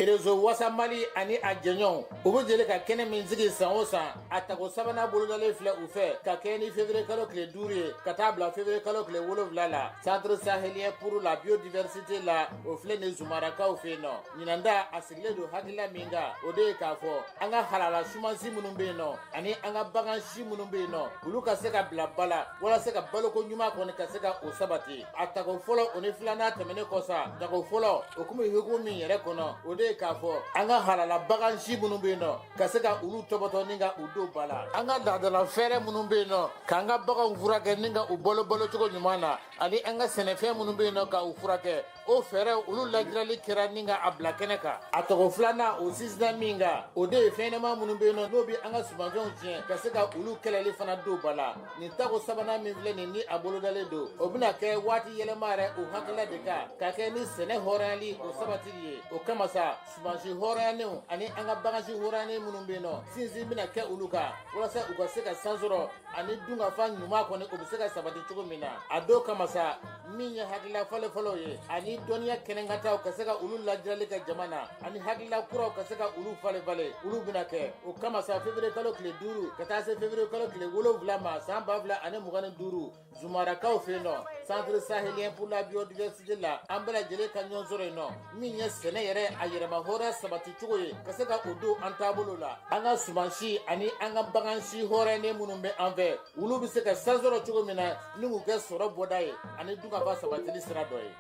Rezo wasa Mali ani a jɛɲɔgɔnw u bɛ jeli ka kɛnɛ min sigi san o san a tago sabanan bolodalen filɛ u fɛ ka kɛ ni février kalo tile 5 ye ka taa bila février kalo tile 7 la centre sahélien pour la biodiversité la o filɛ ni Zumarakaw fɛ yen nɔ ɲinanda a sigilen don hakilila min kan o de ye k'a fɔ an ka halala sumansi minnu bɛ yen nɔ ani an ka bagan si minnu bɛ yen nɔ olu ka se ka bila bala walasa ka baloko ɲuman kɔni ka se ka o sabati a tago fɔlɔ o ni filanan tɛmɛnen kɔsa tago fɔlɔ o kun bɛ hukumu min yɛrɛ kɔnɔ o de ye k'a fɔ an ka halala bagan si minnu bɛ yen nɔ ka se ka olu tɔbɔtɔ ni ka u don ba la an ka laadala fɛɛrɛ minnu bɛ yen nɔ k'an ka baganw furakɛ ni ka u balo cogo ɲuman na ani an ka sɛnɛfɛn minnu bɛ yen nɔ ka u furakɛ o fɛɛrɛ olu lajirali kɛra ni ka a bila kɛnɛ kan a tɔgɔ filanan o sinsinna min kan o de ye fɛnɲɛnama minnu bɛ yen nɔ n'o bɛ an ka sumanfɛnw tiɲɛ ka se ka olu kɛlɛli fana don ba la nin tako sabanan min filɛ nin ni a bolodalen don o bɛna kɛ waati yɛlɛma yɛrɛ o hakilila de kan ka kɛ ni sɛnɛ hɔrɔnyali o sabatili ye o kama sa sumansi hɔrɔnyalenw ani an ka bagansi hɔrɔnyalen minnu bɛ yen nɔ sinsin bɛna kɛ olu kan walasa u ka se ka san sɔrɔ ani dunkafan ɲuman kɔni o bɛ se ka sabati cogo min na a don kama sa min ye hakilila fɔlɔfɔlɔ ye ani dɔnniya kɛnɛkataw ka se ka olu lajirali kɛ jama na ani hakilila kuraw ka se ka olu falen olu bɛna kɛ o kama sa février kalo tile 5 ka taa se février kalo tile 7 ma san 2025 Zumarakaw fɛ yen nɔ centre sahélien pour la biodiversité la an bɛɛ lajɛlen ka ɲɔgɔn sɔrɔ yen nɔ min ye sɛnɛ yɛrɛ a yɛrɛma hɔrɔnya sabati cogo ye ka se ka o don an taabolo la an ka sumansi ani an ka bagan si hɔrɔnyalen minnu bɛ an fɛ olu bɛ se ka san sɔrɔ cogo min na ni k'u kɛ sɔrɔ bɔda ye ani dunkafa sabatili sira dɔ ye.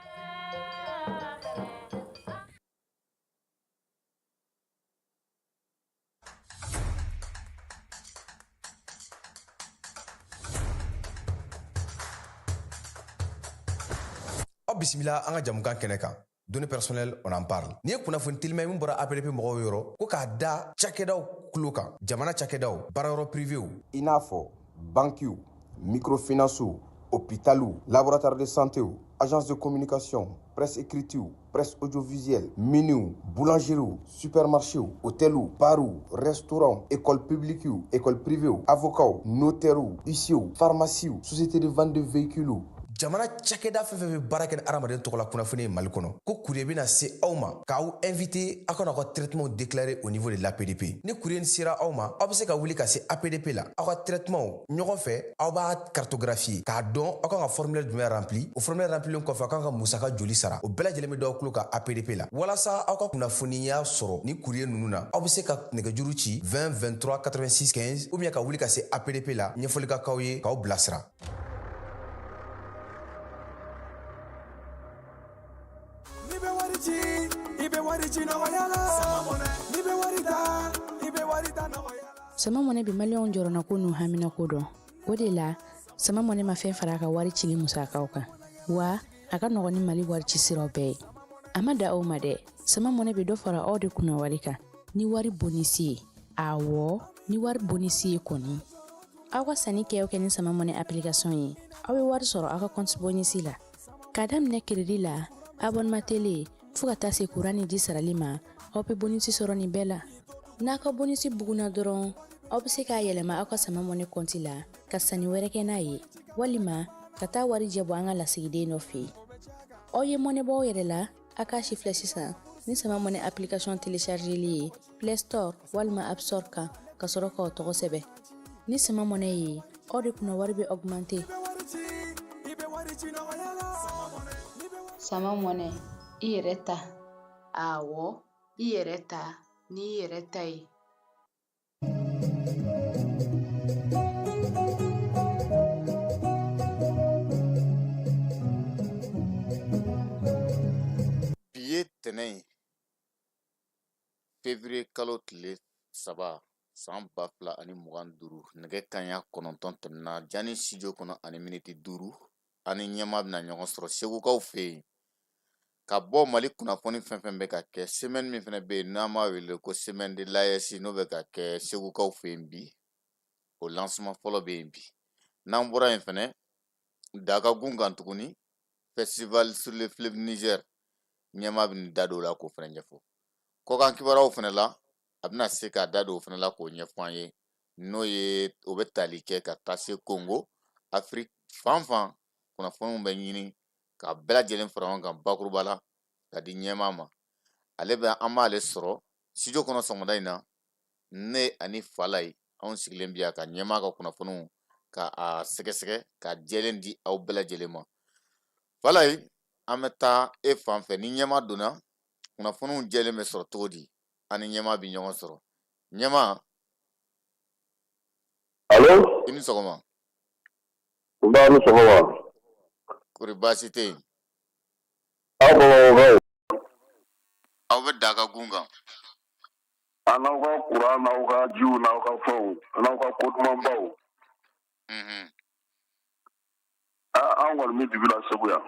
Bisimila an ka jamukan kɛnɛ kan données personnelles on en parle ni ye kunnafoni telima min bɔra APDP mɔgɔw yɔrɔ ko k'a da cakɛdaw tulo kan jamana cakɛdaw baarayɔrɔ privéw i n'a fɔ banquiw microfinancew hôpitaux laboratoire de santé agence de communication presse écrite presse audiovisuelle miniw boulangeries supermarchés hôtels bares restaurants écoles publiques écoles privées avocats notaires huissiers pharmacies sociétés de vente de véhicules jamana cakɛda fɛn fɛn bɛ baara kɛ ni adamaden tɔgɔ la kunnafoni ye Mali kɔnɔ ko courrier bɛna se aw ma k'aw invité aw kana aw ka traitement déclaré au niveau de l'APDP ni courrier ni sera aw ma aw bɛ se ka wuli ka se APDP la aw ka traitement ɲɔgɔn fɛ aw b'a cartographier k'a dɔn aw kan ka formulaire jumɛn rempli o formulaire remplilen kɔfɛ aw kan ka musaka joli sara o bɛɛ lajɛlen bɛ d'aw tulo kan APDP la walasa aw ka kunnafoniya sɔrɔ ni courrier ninnu na aw bɛ se ka nɛgɛjuru ci 20 23 86 15 ou bien ka wuli ka se APDP la ɲɛfɔli ka k'aw ye k'aw bilasira. Sama mɔnɛ bi maliyɛnw jɔrɔna ko n'u hamina ko dɔn o de la sama mɔnɛ ma fɛn fara a ka wari cili musakaw kan wa a ka nɔgɔn ni Mali wari ci siraw bɛɛ ye a ma da aw ma dɛ sama mɔnɛ bi dɔ fara aw de kunna wari kan ni wari bonisi ye awɔ ni wari bonisi ye kɔni aw ka sanni kɛ aw kɛ ni sama mɔnɛ application ye aw bɛ wari sɔrɔ aw ka compte bonisi la k'a daminɛ crédit la abonnement télé fo ka taa se courant ni ji sarali ma aw bɛ bonisi sɔrɔ nin bɛɛ la n'a ka bonisi buguna dɔrɔn aw bɛ se k'a yɛlɛma aw ka sama mɔnɛ compte la ka sanni wɛrɛ kɛ n'a ye walima ka taa wari jɛ bɔ an ka lasigiden dɔ fɛ yen aw ye mɔnɛ bɔ aw yɛrɛ la a k'a si filɛ sisan ni sama mɔnɛ application téléchargeli ye Play Store walima App Store kan ka sɔrɔ k'aw tɔgɔ sɛbɛn ni sama mɔnɛ ye aw de kunna wari bɛ augmenter sama mɔnɛ i yɛrɛ ta awɔ i yɛrɛ ta ni i yɛrɛ ta ye bi ye tɛnɛ ye février kalo tile 3 san 2025 nɛgɛ kaɲa 9 tɛmɛna jani studio kɔnɔ ani miniti 5 ani ɲɛma bɛna ɲɔgɔn sɔrɔ segukaw fɛ yen ka bɔ Mali kunnafoni fɛn fɛn bɛ ka kɛ semaine min fɛnɛ bɛ yen n'an b'a wele ko semaine de l'AES n'o bɛ ka kɛ segukaw fɛ yen bi o lancement fɔlɔ bɛ yen bi n'an bɔra yen fɛnɛ Dagagun kan tuguni festival sur le fleuve Niger ɲɛma bɛ da don o la k'o fɛnɛ ɲɛfɔ kɔkan kibaruyaw fɛnɛ la a bɛna se k'a da don o fɛnɛ la k'o ɲɛfɔ an ye n'o ye o bɛ tali kɛ ka taa se Congo Afrique fan fan kunnafoniw bɛ ɲini ka bɛɛ lajɛlen fara ɲɔgɔn kan bakuruba la ka di ɲɛma ma ale bɛ an b'ale sɔrɔ studio kɔnɔ sɔgɔmada in na ne ani Fala ye anw sigilen bi yan ka ɲɛmaa ka kunnafoniw ka a sɛgɛsɛgɛ ka jɛlen di aw bɛɛ lajɛlen ma. Fala ye an bɛ taa e fan fɛ ni ɲɛmaa donna kunnafoniw jɛlen bɛ sɔrɔ cogo di ani ɲɛmaa bi ɲɔgɔn sɔrɔ. Ɲɛmaa, Allo, i ni sɔgɔma. nba ni sɔgɔma. Kori baasi tɛ yen. Aw bamakɔkaw, Aw bɛ daga gun kan. a n'aw ka kuran n'aw ka jiw n'aw ka fɛnw a n'aw ka ko dumanbaw. An kɔni bɛ dibi la Segu yan.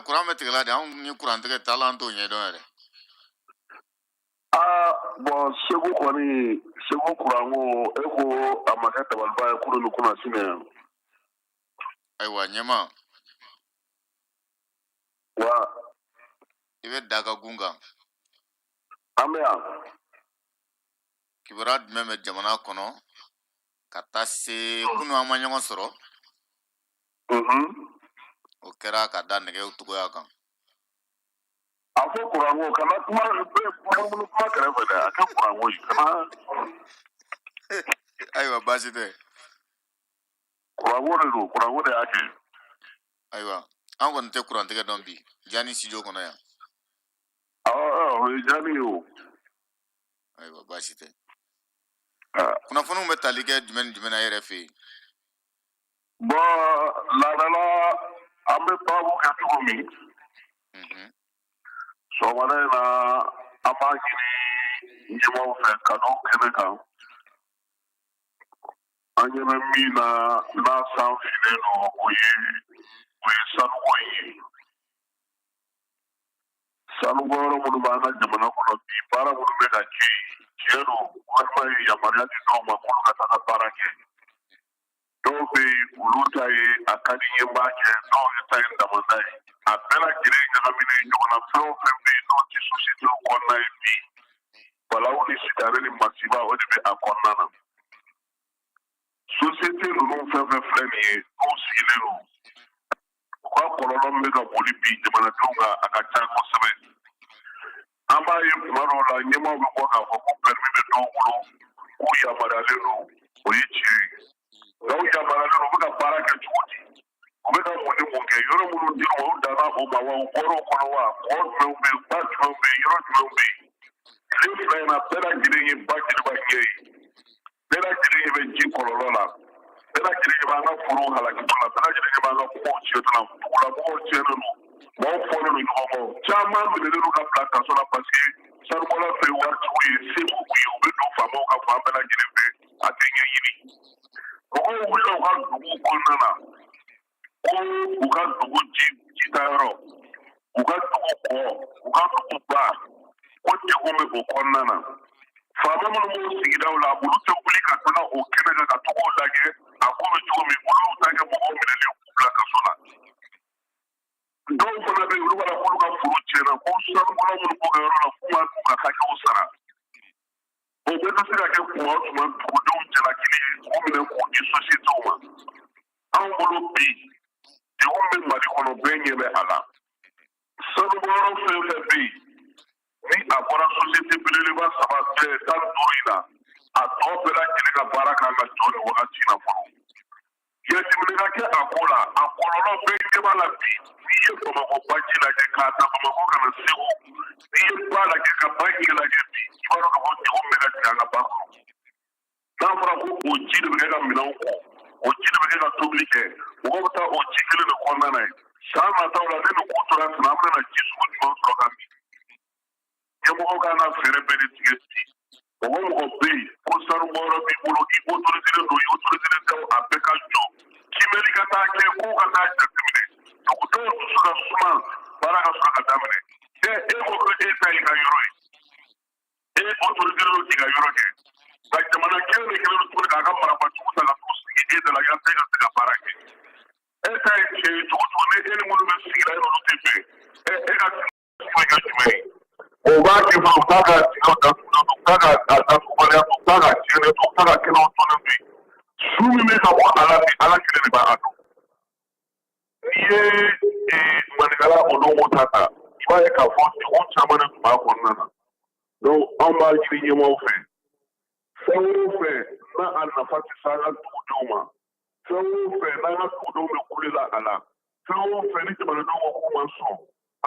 Kuran bɛ tigɛla de, anw ni kuran tigɛ t'a la an t'o ɲɛdɔn yɛrɛ. Bon Segu kɔni, Segu kuran ko e ko a ma kɛ dabaliba ye kuru ni kunna sini yan. Ayiwa ɲɛmaa, Wa i bɛ daga gun kan. an bɛ yan. Kibaruya jumɛn bɛ jamana kɔnɔ ka taa se kunu an ma ɲɔgɔn sɔrɔ? O kɛra ka da nɛgɛw cogoya kan. A fɔ kuran ko kana kuma kɛrɛfɛ dɛ, a kɛ kuran ko ye kana. Ayiwa baasi tɛ. Kuran ko de don, kuran ko de y'a kɛ. Ayiwa an kɔni tɛ kuran tigɛ dɔn bi Jani studio kɔnɔ yan. O ye Jani ye o. Ayiwa baasi tɛ. Kunnafoniw bɛ tali kɛ jumɛn ni jumɛn na e yɛrɛ fɛ yen? Bon laadala an bɛ baabu kɛ cogo min. Sɔgɔmada in na an b'a ɲini ɲɛmaaw fɛ ka n'o kɛnɛ kan. An ɲɛ bɛ min na n'a san finnen don o ye sanuko ye. Sanubɔyɔrɔ minnu b'an ka jamana kɔnɔ bi baara minnu bɛ ka kɛ yen tiɲɛ don walima ye yamaruya di dɔw ma k'olu ka taa ka baara kɛ. Dɔw bɛ yen olu ta ye a ka di n ye n b'a kɛ, dɔw ye ta ye damanda ye. A bɛɛ lajɛlen ɲagaminen ɲɔgɔn na fɛn o fɛn bɛ yen n'o tɛ société kɔnɔna ye bi balawu ni sitanɛ ni masiba o de bɛ a kɔnɔna na. Société ninnu fɛn fɛn filɛ nin ye n'u sigilen don u ka kɔlɔlɔ min bɛ ka boli bi jamanadenw kan a ka ca kosɛbɛ. An b'a ye tuma dɔw la ɲɛmaaw bɛ bɔ k'a fɔ ko permis bɛ dɔw bolo k'u yamaruyalen don o ye tiɲɛ ye. Nka u yamaruyalen don u bɛ ka baara kɛ cogo di? U bɛ ka mun ni mun kɛ? Yɔrɔ minnu dir'u ma u danna o ma wa u bɔra o kɔnɔ wa? Mɔgɔ jumɛnw bɛ yen, ba jumɛnw bɛ yen, yɔrɔ jumɛnw bɛ yen? Tile fila in na bɛɛ lajɛlen ye ba jeliba ɲɛ ye. Bɛɛ lajɛlen ɲɛ bɛ ji kɔlɔlɔ la. Bɛɛ lajɛlen ɲɛ b'an ka forow halakitɔ la. Bɛɛ lajɛlen ɲɛ b'an ka kumaw tiɲɛtɔ la. Dugulamɔgɔw tiɲɛnen don. Mɔgɔw fɔlen don ɲɔgɔn kɔ. Caman minɛlen don ka bila kaso la parce que sanubɔla fɛ waritigiw ye, seko b'u ye, u bɛ don faamaw ka fan bɛɛ lajɛlen fɛ a tɛ ɲɛɲini. Mɔgɔw wulila u ka duguw kɔnɔna na ko u ka dugu jitayɔrɔ, u ka dugu kɔ, u ka dugu ba, ko degun bɛ o kɔnɔna na. Faama minnu b'o sigidaw la olu tɛ wuli ka taga o kɛnɛ kan ka togo lajɛ a ko bɛ cogo min olu ta kɛ mɔgɔw minɛlen k'u bila kaso la. Dɔw fana bɛ yen olu b'a la k'olu ka foro tiɲɛna ko sanubɔla minnu b'o kɛ yɔrɔ la k'u ka t'u ka hakɛw sara. O bɛɛ ka se ka kɛ kuma o tuma dugudenw jalakili ye k'u minɛ k'u di sociétéw ma. Anw bolo bi degun bɛ Mali kɔnɔ bɛɛ ɲɛ bɛ a la. Sanubɔyɔrɔ fɛn fɛn bɛ yen ni a bɔra société belebeleba 15 in na a tɔ bɛɛ lajɛlen ka baara kan ka jɔ nin wagati in na fɔlɔ. Yatimɛ ka kɛ a ko la a kɔlɔlɔ bɛɛ ɲɛ b'a la bi n'i ye Bamakɔ baji lajɛ k'a ta Bamakɔ ka na Segu n'i ye ba lajɛ ka baji lajɛ bi i b'a dɔn k'a fɔ degun bɛ ka tigɛ an ka ba kɔnɔ. N'a fɔra ko o ji de bɛ kɛ ka minɛnw kɔ o ji de bɛ kɛ ka tobili kɛ mɔgɔw bɛ taa o ji kelen de kɔnɔna na ye san nataw la ne ni ko tora tɛna an bɛna ji sugu jumɛn sɔrɔ ka min. Ɲɛmɔgɔw kan ka fɛɛrɛ bɛɛ de tigɛ bi mɔgɔ mɔgɔ bɛ yen ko sanubɔyɔrɔ b'i bolo i autorisé don i autorisé tɛ a bɛɛ ka jɔ kimɛli ka taa kɛ ko ka taa jateminɛ dugudenw dusu ka suma baara ka sɔrɔ ka daminɛ e ko ko e ta y'i ka yɔrɔ ye e autorisé don k'i ka yɔrɔ kɛ nka jamana kelen de kelen don tuguni k'a ka marabajugu ta ka t'u sigi e da la yasa e ka se ka baara kɛ e ta ye tiɲɛ ye cogo cogo ni e ni minnu bɛ sigira e n'olu tɛ bɛn e ka sigi ka jumɛn ye. O b'a kɛ fana u t'a ka sigaw datugulen don u t'a ka datugubaliya u t'a ka tiɲɛnen don u t'a ka kɛnɛw tonnen don su min bɛ ka bɔ ala fɛ ala kelen de b'a dɔn n'i ye maninkala o don ta ta i ba ye ka fɔ o caman de tun b'a kɔnɔna na donc an b'a ɲini ɲɛmaaw fɛ fɛn o fɛn n'a a nafa tɛ se an ka dugudenw ma fɛn o fɛn n'an ka dugudenw bɛ kulela a la fɛn o fɛn ni jamanadenw ko k'u ma sɔn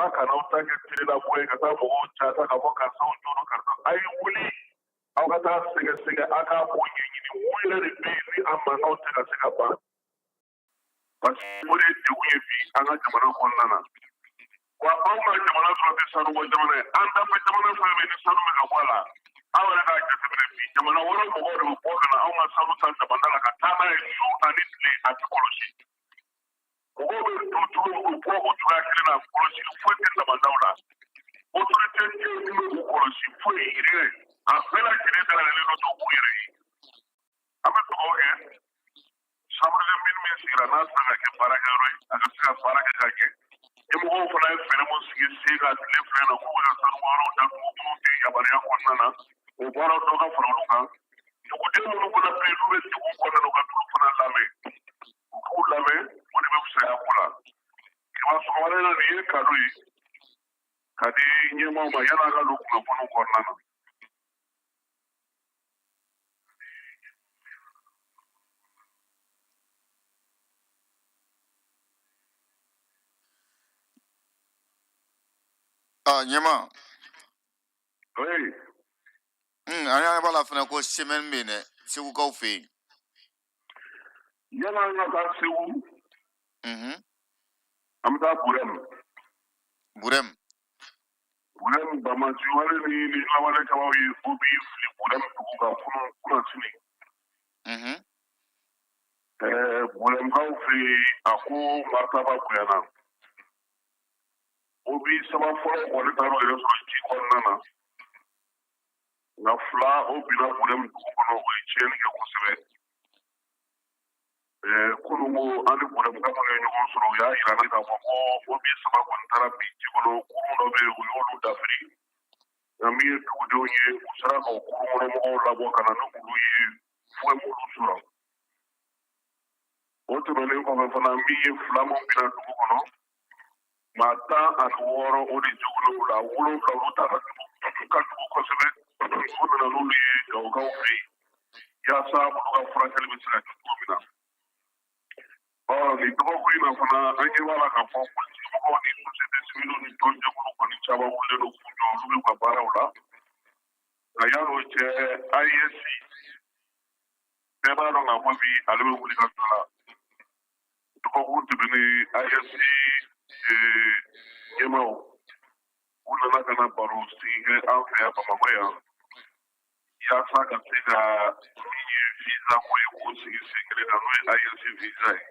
a kana aw ta kɛ telelabɔ ye ka taa mɔgɔw jata k'a fɔ karisa o jɔyɔrɔ karisa a ye wuli aw ka taa sɛgɛsɛgɛ a k'a ko ɲɛɲini mun yɛrɛ de bɛ yen ni a mankanw tɛ ka se ka ban parce que o de ye degun ye bi an ka jamana kɔnɔna na wa anw ka jamana dɔrɔn tɛ sanubɔ jamana ye an dafɛ jamana fɛn bɛ ni sanu bɛ ka bɔ a la aw yɛrɛ k'a jateminɛ bi jamana wɛrɛ mɔgɔw de bɛ bɔ ka na anw ka sanu ta jamana la ka taa n'a ye su ani tile a tɛ kɔlɔsi mɔgɔw bɛ don cogo o bɔ o cogoya kelen na kɔlɔsi foyi tɛ damadaw la autorité tɛ min bɛ k'u kɔlɔsi foyi yiri a bɛɛ lajɛlen dayɛlɛlen dɔ to u yɛrɛ ye an bɛ dugawu kɛ chambre de min sigira n'a sera ka kɛ baarakɛyɔrɔ ye a ka se ka baara kɛ ka ɲɛ ɲɛmɔgɔw fana ye fɛɛrɛ mun sigi sen ka tile fila na k'u bɛ ka sanubɔyɔrɔw datugu minnu tɛ yamaruya kɔnɔna na o baaraw dɔ ka fara olu kan duguden minnu fana bɛ yen n'u bɛ degun kɔnɔna na u ka t'olu fana lamɛn u k'u lamɛn o de bɛ fisaya ko la kɛmɛ sɔgɔmada in na nin ye kado ye ka di ɲɛmaaw ma yan'a ka don kunnafoniw kɔnɔna na. ɲɛma oui an y'a b'a la fana ko semaine bɛ yen dɛ segukaw fɛ yen yan'an ka taa segu an bɛ taa burɛmu bamaji wale ni lawale kabaw ye o b'i fili burɛmu dugu kan kunun sini burɛmukaw fɛ yen a ko martaba bonyana o bi saba fɔlɔ kɔni taara o yɛrɛ sɔrɔ ji kɔnɔna na nka fila o binna burɛmu dugu kɔnɔ o ye tiɲɛni kɛ kosɛbɛ kunun ko an ni burɛmukaw ye ɲɔgɔn sɔrɔ u y'a yira ne k'a fɔ ko o bi saba kɔni taara bi ji kɔnɔ kurun dɔ bɛ yen u y'olu dafiri nka min ye dugudenw ye u sera ka o kurun kɔnɔ mɔgɔw labɔ ka na ni olu ye foyi m'olu sɔrɔ o tɛmɛnen kɔfɛ fana min ye fila min binna dugu kɔnɔ maa 16 o de jogilen o la 7 olu ta ka jugu kosɛbɛ o nana n'olu ye gawokaw fɛ yen yaasa olu ka furakɛli bɛ se ka kɛ cogo min na nin dɔgɔkun in na fana an ɲɛ b'a la k'a fɔ politikimɔgɔw ni société civile ni tɔnjɛkulu kɔni caman wulilen don k'u jɔ olu bɛ ka baaraw la nka yan'o cɛ AES bɛɛ b'a dɔn k'a fɔ bi ale bɛ wuli ka jɔ la dɔgɔkun tɛmɛnen AES ɲɛmaaw u nana ka na baro sigi kɛ an fɛ yan Bamakɔ yan yaasa ka se ka min ye visa ko ye k'o sigi sen kelen kan n'o ye AES visa ye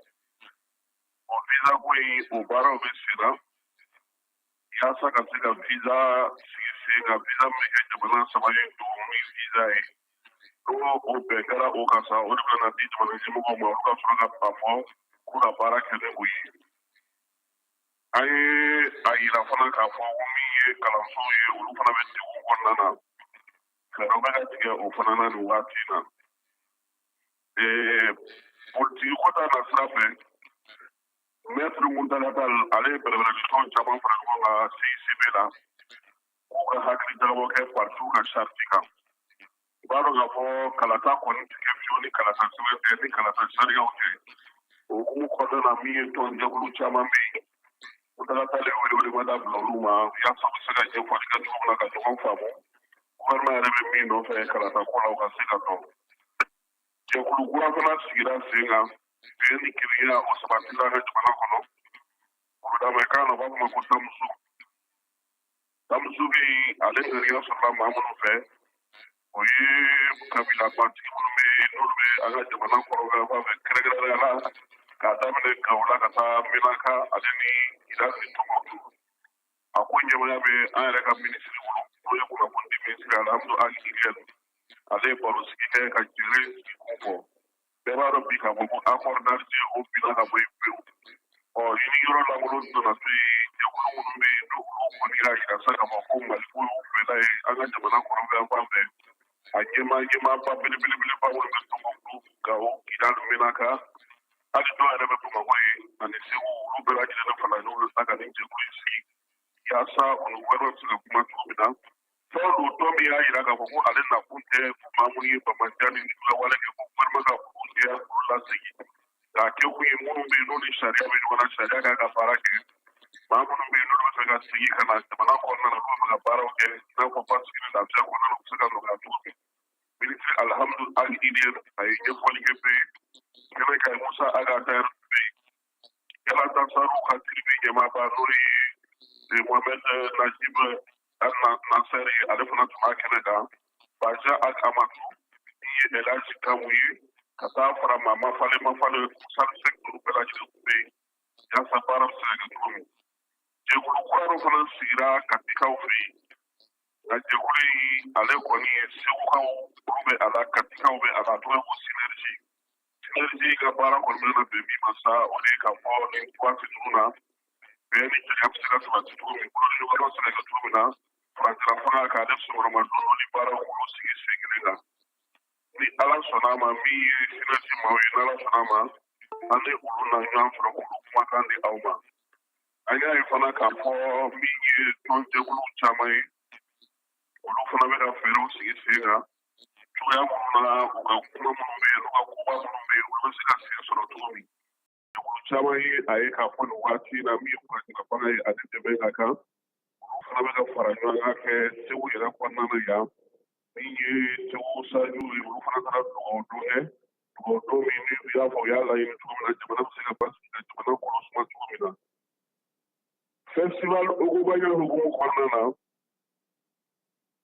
o visa ko in o baaraw bɛ sen na yaasa ka se ka visa sigi sen kan visa min bɛ kɛ jamana 3 ye dugumi visa ye n'o o bɛɛ kɛra o kan sa o de bɛ na di jamana ɲɛmɔgɔw ma olu ka sɔrɔ ka a fɔ k'u ka baara kɛ ni o ye an ye a yira fana k'a fɔ ko min ye kalanso ye olu fana bɛ degun kɔnɔna na fɛɛrɛw bɛ ka tigɛ o fana na nin waati in na politiki ko ta na sira fɛ maître Muntaka Tall ale ye bɛrɛbɛrɛlikanw caman fara ɲɔgɔn kan CICB la k'u ka hakili jagabɔ kɛ partiw ka charte kan i b'a dɔn k'a fɔ kalata kɔni tɛ kɛ fiyewu ni kalata sɛbɛn tɛ ni kalata sariyaw tɛ o hukumu kɔnɔna na min ye tɔnjɛkulu caman bɛ yen Muntaka Tall ye welemada bila olu ma yaasa u bɛ se ka ɲɛfɔli kɛ cogo min na ka ɲɔgɔn faamu gouvernement yɛrɛ bɛ min nɔfɛ kalata ko la u ka se ka dɔn jɛkulu kura fana sigira sen kan bɛn ni kelenya o sabatila an ka jamana kɔnɔ kurudamankan na u b'a fɔ ma ko tamusu bɛ yen ale ŋaniya sɔrɔla maa minnu fɛ o ye kabila bantigi minnu bɛ yen n'olu bɛ an ka jamana kɔrɔbaya fɛ kɛrɛnkɛrɛnnenya la k'a daminɛ Gawula ka taa Menaka ale ni Irak ni Tɔnbukutu a ko ɲɛmaya bɛ an yɛrɛ ka minisiri bolo n'o ye kunnafoni di minisiri Alhamdu Ali Giriyɛl ale ye baro sigi kɛ ka jere sigi kun fɔ bɛɛ b'a dɔn bi k'a fɔ ko accord d'Alger o binna ka bɔ yen pewu i ni yɔrɔ lankolon nana to yen jɛkulu minnu bɛ yen n'olu kɔni y'a yira sa k'a fɔ ko Maliko y'u fɛla ye an ka jamana kɔrɔbaya fan fɛ a ɲɛmaaba belebeleba minnu bɛ Tɔnbukutu Gawo Kidal Menaka hali dɔw yɛrɛ bɛ Bamakɔ ye ani Segu olu bɛɛ lajɛlen fana y'olu ta ka nin jɛkulu in sigi yasa olu wɛrɛ bɛ se ka kuma cogo min na fɛn do dɔ min y'a yira k'a fɔ ko ale nakun tɛ maamu ye bamajan ni lawale kɛ ko wɛrɛ ka olu jɛya olu lasegin k'a kɛ kun ye minnu bɛ yen n'o ni sariya bɛ ɲɔgɔn na sariya kan ka baara kɛ maa minnu bɛ yen n'olu bɛ fɛ ka segin ka na jamana kɔnɔna na n'olu bɛ fɛ ka baaraw kɛ i n'a fɔ basigi ni lafiya kɔnɔna na u bɛ se ka nɔgɔya cogo min ministre alhamdu al idiyɛn a ye ɲɛfɔli kɛ bɛɛ kɛnɛ kan musa agatayɛr bɛ yen yala dansaru ka tiribi ɲɛmaaba n'o ye mohamed najib nasser ye ale fana tun b'a kɛnɛ kan baja al amadu min ye elaji kamu ye ka taa fara maa mafale sali sekitɔru bɛɛ lajɛlen tun bɛ yen yaasa baara bɛ se ka kɛ cogo min jɛkulu kura dɔ fana sigira katikaw fɛ yen nka jɛkulu in ale kɔni ye segukaw olu bɛ a la katikaw bɛ a la a tɔgɔ ye ko sinerji ka baara kɔni bɛ na bɛn min ma sa o de ye k'a fɔ nin waati ninnu na bɛɛ ni jɛgɛ bɛ se ka sabati cogo min bolo ni ɲɔgɔn se ka kɛ cogo min na faransira fanga k'ale sɔgɔma don ni baara k'olu sigi sen kelen kan ni ala sɔnna a ma min ye sinerji maaw ye ni ala sɔnna a ma an ni olu na ɲɔgɔn sɔrɔ k'olu kumakan di aw ma an y'a ye fana k'a fɔ min ye tɔnjɛkulu caman ye olu fana bɛ ka fɛɛrɛw sigi sen kan cogoya minnu na u ka kuma minnu bɛ yen u ka koba minnu bɛ yen olu bɛ se ka sen sɔrɔ cogo min jɛkulu caman ye a ye k'a fɔ nin waati in na min ye furakɛla fanga ye ale dɛmɛ ka kan olu fana bɛ ka fara ɲɔgɔn kan kɛ segu yɛrɛ kɔnɔna na yan min ye segu sajiw ye olu fana taara dugawu don kɛ dugawu don min ni u y'a fɔ u y'a laɲini cogo min na jamana bɛ se ka basigi ka jamana kɔlɔsi cogo min na festival ogubanya hukumu kɔnɔna na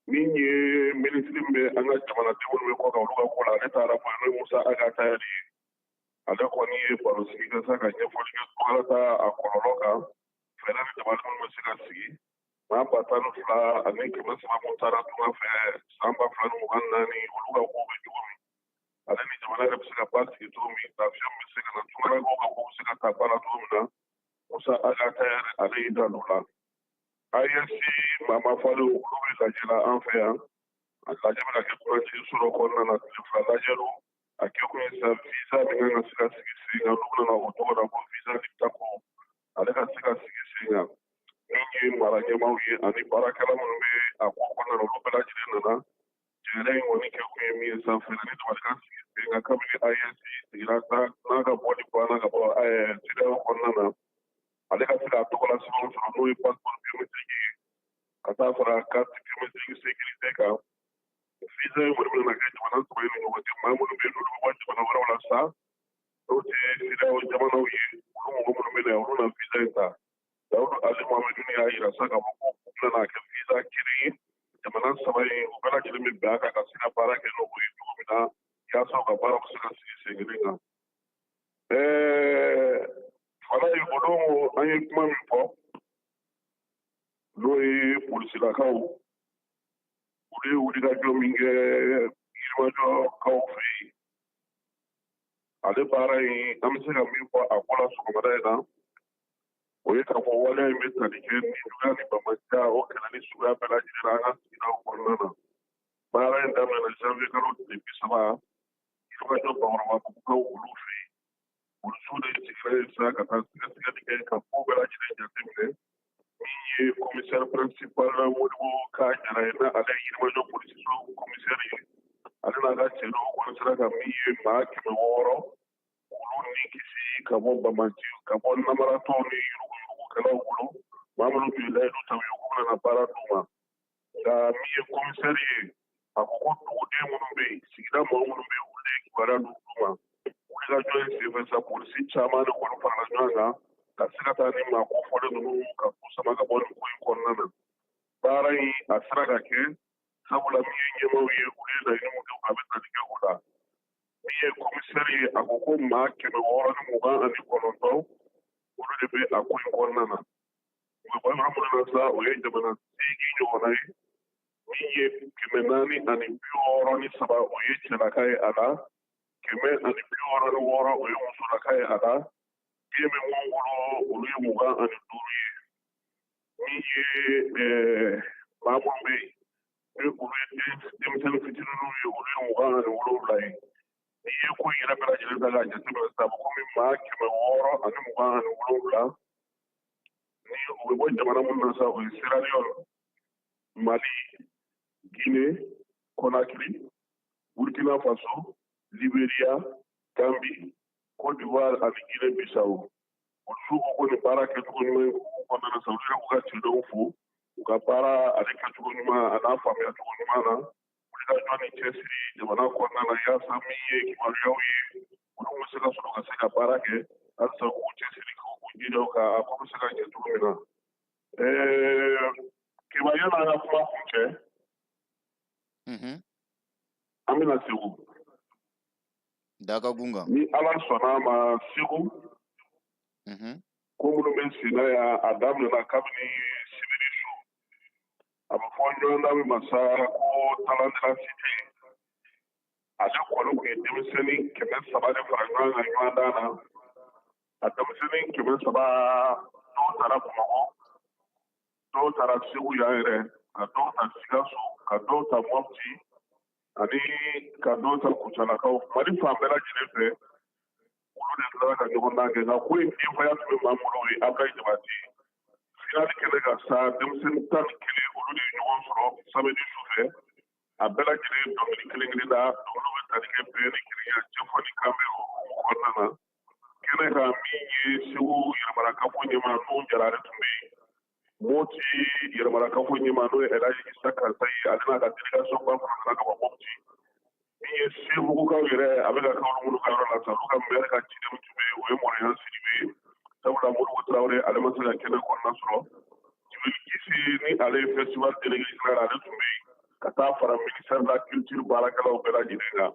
min ye minisiri min bɛ an ka jamanadenw bɛ kɔ kan olu ka ko la ale taara fɔ n'o ye musa agatayɛr ye ale kɔni ye baro sigi ka se ka ɲɛfɔli kɛ walasa a kɔlɔlɔ kan fɛɛrɛ ni jamanadenw bɛ se ka sigi maa 12 ani 300 mun taara tunga fɛ san 2024 olu ka ko bɛ cogo min ale ni jamana yɛrɛ bɛ se ka basigi cogo min lafiya bɛ se ka na tungalakaw ka ko bɛ se ka taa baara cogo min na musa agatayɛr ale y'i da l'o la ISC maa falen olu bɛ lajɛ la an fɛ yan a lajɛ bɛ ka kɛ kuranci sɔrɔ kɔnɔna na tile 2 lajɛ don a kɛ kun ye sa visa min kan ka se ka sigi sen kan olu bɛna o tɔgɔ la ko visa dictaco ale ka se ka sigi sen kan min ye mara ɲɛmaaw ye ani baarakɛla minnu bɛ a ko kɔnɔna na olu bɛɛ lajɛlen nana jɛnɛ in kɔni kɛ kun ye min ye san fɛnɛ ni dabali ka sigi sen kan kabini ISC sigira n'a ka bɔli banna ka bɔ CEDEAO kɔnɔna na ale ka se k'a tɔgɔ la sɛbɛnw sɔrɔ n'o ye passeport biométrique ye ka taa fara carte biométrique sécurité kan visa ye kɔni bɛna kɛ jamana 3 ni ɲɔgɔn cɛ maa minnu bɛ yen n'olu bɛ bɔ jamana wɛrɛw la sa n'o tɛ CEDEAO jamanaw ye olu mɔgɔ minnu bɛ na yan olu na visa in ta Dawudu Ali Mohamɛdi y'a yira sa k'a fɔ ko u bɛna kɛ visa kelen ye jamana 3 in u bɛɛ lajɛlen bɛ bɛn a kan ka se ka baara kɛ n'o ye cogo min na yaasa u ka baara bɛ se ka sigi sen kelen kan fana ye o don an ye kuma min fɔ n'o ye polisilakaw olu ye wulikajɔ min kɛ yirimajɔkaw fɛ yen ale baara in an bɛ se ka min fɔ a ko la sɔgɔmada in na o ye k'a fɔ waleya in bɛ tali kɛ ni juguya ni bamaja o kɛlɛ ni suguya bɛɛ lajɛlen an ka sigidaw kɔnɔna na baara in daminɛna janvier kalo tile 30 yirimajɔ bakɔrɔbabugukaw olu fɛ yen polisiw de sigira yen sa ka taa sɛgɛsɛgɛli kɛ ka ko bɛɛ lajɛlen jateminɛ min ye commissaire principal Modibo k'a jara ye na ale yirimajɔ polisiso commissaire ye ale n'a ka cɛ dɔw kɔni sera ka min ye maa 600 olu ni kisi ka bɔ bamaji ka bɔ namaratɔw ni yuruguyurugukɛlaw bolo maa minnu tun ye layidu ta u ye k'u bɛna baara d'u ma nka min ye commissaire ye a ko ko duguden minnu bɛ yen sigida mɔgɔ minnu bɛ yen olu de ye kibaruya d'u ma wulikajɔ in senfɛ sa polisi caman de kɔni farala ɲɔgɔn kan ka se ka taa ni maa kofɔlen ninnu ka k'u sama ka bɔ nin ko in kɔnɔna na baara in a sera ka kɛ sabula min ye ɲɛmaaw ye olu ye laɲini min kɛ a bɛ tali kɛ o la min ye commissaire ye a ko ko maa 629 olu de bɛ a ko in kɔnɔna na u bɛ bɔ yɔrɔ minnu na sa o ye jamana 8 ɲɔgɔnna ye min ye 463 o ye cɛlaka ye a la 166 o ye musolaka ye a la den bɛ mun bolo olu ye 25 ye min ye maa minnu bɛ yen olu ye denmisɛnnin fitininw ye olu ye 27 ye n'i ye ko in yɛrɛ bɛɛ lajɛlen ta k'a jateminɛ sisan komi maa 627 ni o bɛ bɔ jamana minnu na sa o ye Sierra Leone, Mali, Guinée, Conakry, Burkina Faso, Libéria, Gambie, Côte d'Ivoire ani Guinée Bissau. Olu su ko ko nin baara kɛcogo ɲuman kɔnɔna na sa olu yɛrɛ k'u ka cidenw fo u ka baara ale kɛcogo ɲuman a n'a faamuya cogo ɲuman na olu ka jɔn ni cɛsiri jamana kɔnɔna na yaasa min ye kibaruyaw ye olu bɛ se ka sɔrɔ ka se ka baara kɛ halisa k'u cɛsiri k'u jija ka a ko bɛ se ka ɲɛ cogo min na kibaruya n'an ka kuma kun cɛ an bɛna Segu Daga gunga. ni Ala sɔnna a ma Segu ko minnu bɛ sen na yan a daminɛna kabini sibiri su a bɛ fɔ ɲɔgɔn da min ma sa ko talandira site ale kɔni tun ye denmisɛnnin 300 de fara ɲɔgɔn kan ɲɔgɔn dan na a denmisɛnnin 300 dɔw taara Bamakɔ dɔw taara Segu yan yɛrɛ ka dɔw ta Sikaso ka dɔw ta Mopti ani ka dɔw ta Kucalakaw Mali fan bɛɛ lajɛlen fɛ olu de tilara ka ɲɔgɔn dan kɛ nka ko in denfaya tun bɛ maa minnu ye Ablaye Jabate finali kɛlɛ ka sa denmisɛnnin 11 olu de ye ɲɔgɔn sɔrɔ samedi su fɛ a bɛɛ lajɛlen dɔnkili kelen kelen da olu bɛ tali kɛ bɛɛ ni kiriya cɛfɔ ni kan bɛ o kɔnɔna na kɛnɛ kan min ye Segu yɛrɛmarakafo ɲɛmaa n'o jara ale tun bɛ yen Moti yɛrɛmarakafo ɲɛmaa n'o ye Elhaji Isa Kansa ye ale n'a ka délégation ba fana nana ka bɔ Mopti min ye Segukaw yɛrɛ a bɛ ka kɛ olu minnu ka yɔrɔ la sa olu ka maire ka cidenw tun bɛ yen o ye Mɔrɔyan Sidibe ye sabula Modibo Traoré ale ma se ka kɛnɛ kɔnɔna sɔrɔ Jibril Kisi ni ale ye festival délégué général ale tun bɛ yen ka taa fara ministère de la culture baarakɛlaw bɛɛ lajɛlen kan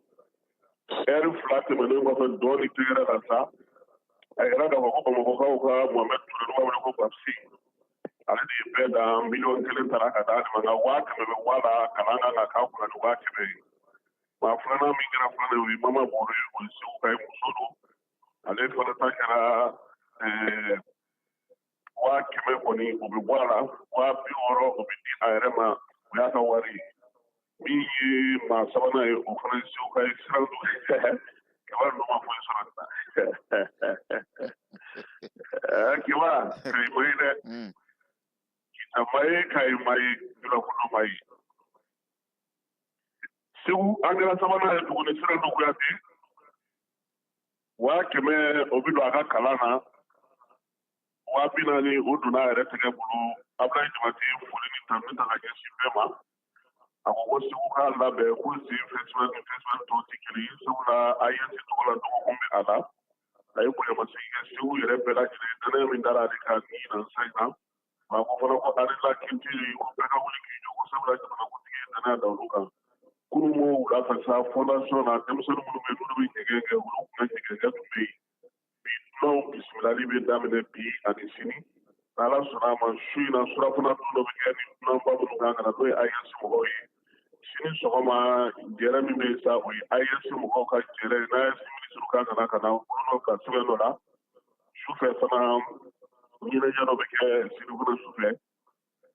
heure 2 tɛmɛnen kɔfɛ dɔɔni tɛgɛrɛ la sa a yɛrɛ k'a fɔ ko Bamakɔkaw ka Mohamed Touré n'u b'a wele ko Babsi ale de ye bɛɛ dan 1 million tara ka d'ale ma nka 100,000 bɛ bɔ a la kalan kan ka k'a kunna ni 100,000 ye maa filanan min kɛra filanan ye o ye Mama Bolo ye o ye Segu ka ye muso don ale fana ta kɛra 100,000 kɔni o bɛ bɔ a la 60,000 o bɛ di a yɛrɛ ma o y'a ka wari ye min ye maa sabanan ye o fana ye Segu ka ye siran don kiba ninnu ma foyi sɔrɔ nin na kiba kayi ma ye dɛ kita ma ye kayi ma ye dulakundo ma ye Segu an kɛra sabanan ye tuguni siran don Kuyate 100,000 o bɛ don a ka kalan na 40,000 o donna a yɛrɛ tɛgɛ bolo Ablaye Jabate ye foli ni tanuni ta ka ɲɛsin bɛɛ ma a ko ko Segu k'a labɛn ko sen festival ni festival tɔw tɛ kelen ye sabula AES tɔgɔ la dɔgɔkun bɛ a la a ye bonyamasegin kɛ Segu yɛrɛ bɛɛ lajɛlen danaya min dara ale kan ni ɲinan sa in na a ko fana ko ale la culture ko bɛɛ ka wuli k'i jɔ ko sabula jamanakuntigi ye danaya da olu kan kunun m'o wula fɛ sa fondation na denmisɛnnin minnu bɛ yen n'olu bɛ ɲɛgɛn kɛ olu kun ka ɲɛgɛnkɛ tun bɛ yen bi dunanw bisimilali bɛ daminɛ bi ani sini n'Ala sɔnna a ma su in na surafana dun dɔ bɛ kɛ ni dunanba minnu kan ka na n'o ye AES mɔgɔw ye sini sɔgɔma jɛrɛ min bɛ yen sa o ye AES mɔgɔw ka jɛrɛ ye n'AES minisiri kan ka na olu n'o ka sɛbɛn dɔ la sufɛ fana ɲɛnajɛ dɔ bɛ kɛ sini fana sufɛ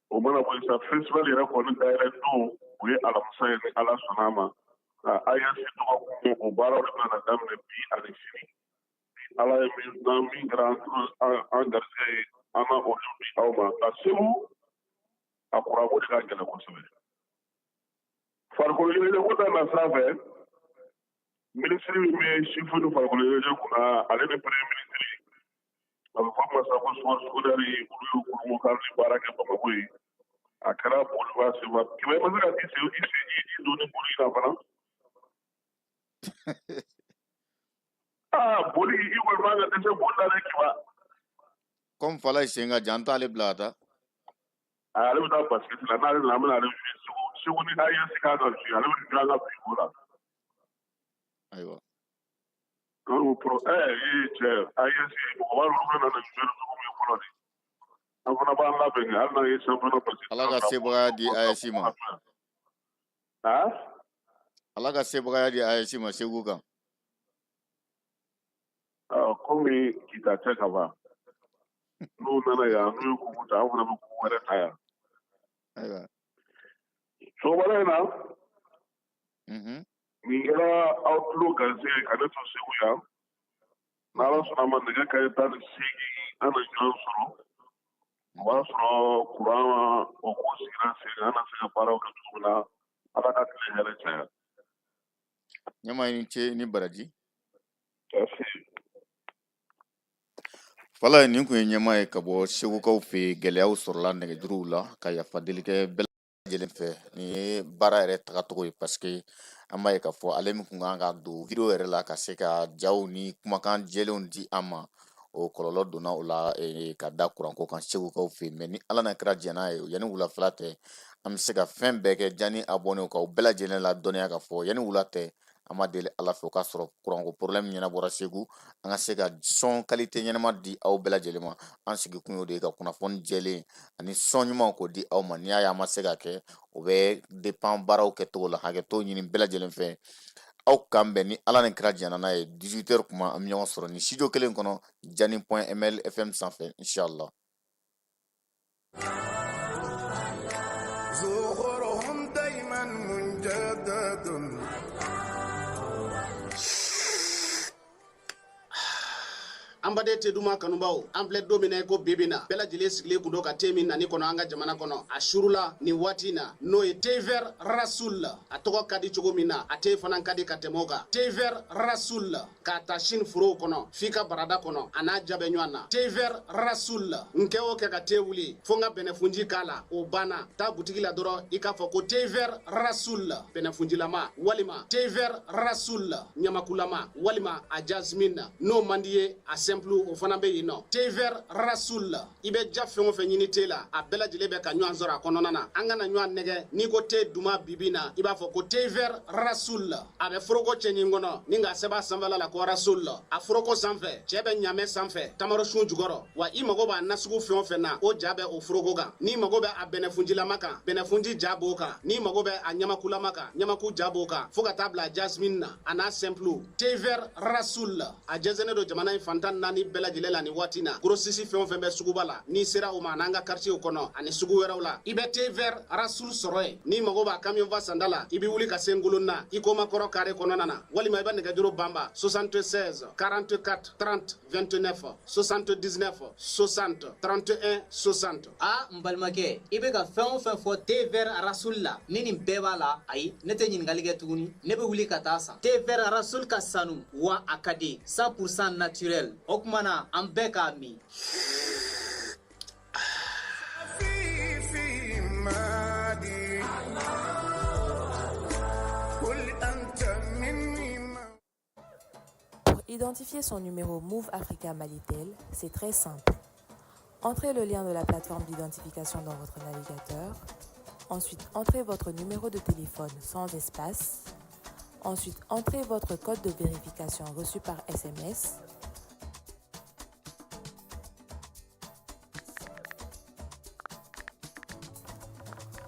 o mana bɔ yen sa festival yɛrɛ kɔni dayɛlɛ don o ye alamisa ye ni Ala sɔnna a ma AES dɔgɔkun o baaraw de bɛna daminɛ bi ani sini Ala ye min kɛra an garisɛgɛ ye an na o di aw ma nka Segu a kurabo de ka gɛlɛn kosɛbɛ farikolo ɲɛnajɛ ko da na sira fɛ minisiri min bɛ sifo ni farikolo ɲɛnajɛ kunna ale ni premier ministre a bɛ fɔ ma sa ko Souman Sudari olu ye kurumu kan ni baara kɛ Bamakɔ ye a kɛra boliba seba kɛmɛ ma se ka i don ni boli na fana boli i kɔni man ka dɛsɛ boli la dɛ kiba Comme fala ye sen ka jan an t'ale bila ka taa ale bɛ taa basket la n'ale nana an bɛna ale Segu ni AES kan ka su ale bɛ dilan ka bigo la ayiwa cɛ AES mɔgɔba ninnu bɛ na jouer cogo min fɔlɔ de an fana b'an labɛn hali n'an ye championnat basket Ala ka sebagaya di AES ma Ala ka sebagaya di AES ma Segu kan komi kita tɛ ka ban n'u nana yan n'u ye kuku ta an fana bɛ kuku wɛrɛ ta yan sɔgɔmada in na nin kɛra aw tulo garisɛgɛ ka ne to Segu yan n'Ala sɔnna a ma nɛgɛ kanɲɛ 18 an na ɲɔgɔn sɔrɔ o b'a sɔrɔ kuran o ko sigira sen an na se ka baaraw kɛ cogo min na ala ka tile hɛrɛ caya. ɲɛma ni ce ni baraji. Merci. Fala nin kun ye ɲɛma ye ka bɔ segukaw fɛ gɛlɛyaw sɔrɔla nɛgɛjuruw la ka yafa deli kɛ bɛɛ lajɛlen fɛ. Nin ye baara yɛrɛ tagacogo ye parce que an b'a ye k'a fɔ ale min kun kan ka don video yɛrɛ la ka se ka jaw ni kumakan jɛlenw di an ma, o kɔlɔlɔ donna o la ka da kuranko kan segukaw fɛ. Mais ni ala n'a kɛra jɛn n'a ye yanni wulafɛla tɛ an bɛ se ka fɛn bɛɛ kɛ janni abonnés ka o bɛɛ lajɛlen la dɔnniya k'a fɔ yanni wula tɛ an ma deli ala fɛ o k'a sɔrɔ kuranko problème ɲɛnabɔra Segu, an ka se ka son qualité ɲɛnama di aw bɛɛ lajɛlen ma. An sigi kun y'o de ye ka kunnafoni jɛlen ani son ɲumanw k'o di aw ma. N'i y'a ye an ma se ka kɛ o bɛ dépend baaraw kɛcogo la, hakɛto ɲini bɛɛ lajɛlen fɛ. Aw kan bɛn ni ala ni kira jɛnna n'a ye 18h kuma an bɛ ɲɔgɔn sɔrɔ ni studio kelen kɔnɔ jani.ml FM sanfɛ inshallah. an baden te duma kanubaw an filɛ don min na ko bibi na bɛɛ lajɛlen sigilen kun do ka te min nani kɔnɔ an ka jamana kɔnɔ a surula ni waati na n'o ye tever rasul a tɔgɔ ka di cogo min na a te fana ka di ka tɛmɛ o kan tever rasul k'a ta sini forow kɔnɔ f'i ka barada kɔnɔ a n'a jabɛ ɲɔgɔn na tever rasul nkɛ o kɛ ka te wuli fo n ka bɛnɛfunji k'a la o banna taa butigi la dɔrɔn i k'a fɔ ko tever rasul bɛnɛfunjilama walima tever rasul ɲamakulama walima a jasmine n'o man di ye a simple o fana bɛ yen nɔ tever rasul i bɛ ja fɛn o fɛn ɲini te la a bɛɛ lajɛlen bɛ ka ɲɔgɔn sɔrɔ a kɔnɔna na an kana ɲɔgɔn nɛgɛ n'i ko te duma bibi na i b'a fɔ ko tever rasul a bɛ foroko cɛɲin kɔnɔ ni ka sɛbɛn sanfɛla la ko rasul a foroko sanfɛ cɛ bɛ ɲamɛ sanfɛ tamaro sun jukɔrɔ wa i mago b'a nasugu fɛn o fɛn na o ja bɛ o foroko kan n'i mago bɛ a bɛnɛfunjilama kan bɛnɛfunji ja b'o kan n'i mago bɛ a ɲamakulama kan ɲamaku ja b'o kan fo ka taa bila jasmine na a n'a simple tever rasul a jɛnsɛnnen do jamana in fantan naani bɛɛ lajɛlen la ni waati na grossiste fɛn o fɛn bɛ suguba la n'i sera o ma n'an ka quartier kɔnɔ ani sugu wɛrɛw la i bɛ tever rasul sɔrɔ yen n'i mago b'a camion va sanda la i bɛ wuli ka se ngolon na i komakɔrɔ carré kɔnɔna na walima i bɛ nɛgɛjuru banba 76 44 30 29 79 60 31 60 a n balimakɛ i bɛ ka fɛn o fɛn fɔ tever rasul la ni nin bɛɛ b'a la ayi ne tɛ ɲininkali kɛ tuguni ne bɛ wuli ka taa san tever rasul ka sanu wa a ka di 100% naturel o kuma na an bɛɛ k'a min. Pour identifier son numéro Move Africa Malitel, c'est très simple. Entrez le lien de la plateforme d'identification dans votre navigateur. Ensuite, entrez votre numéro de téléphone sans espace. Ensuite, entrez votre code de vérification reçu par SMS.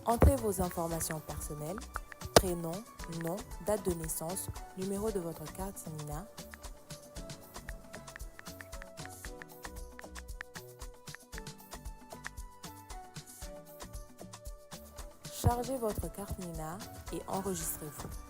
Entrez vos informations personnelles, prénom, nom, date de naissance, numéro de votre carte Nina. Chargez votre carte Nina et enregistrez-vous.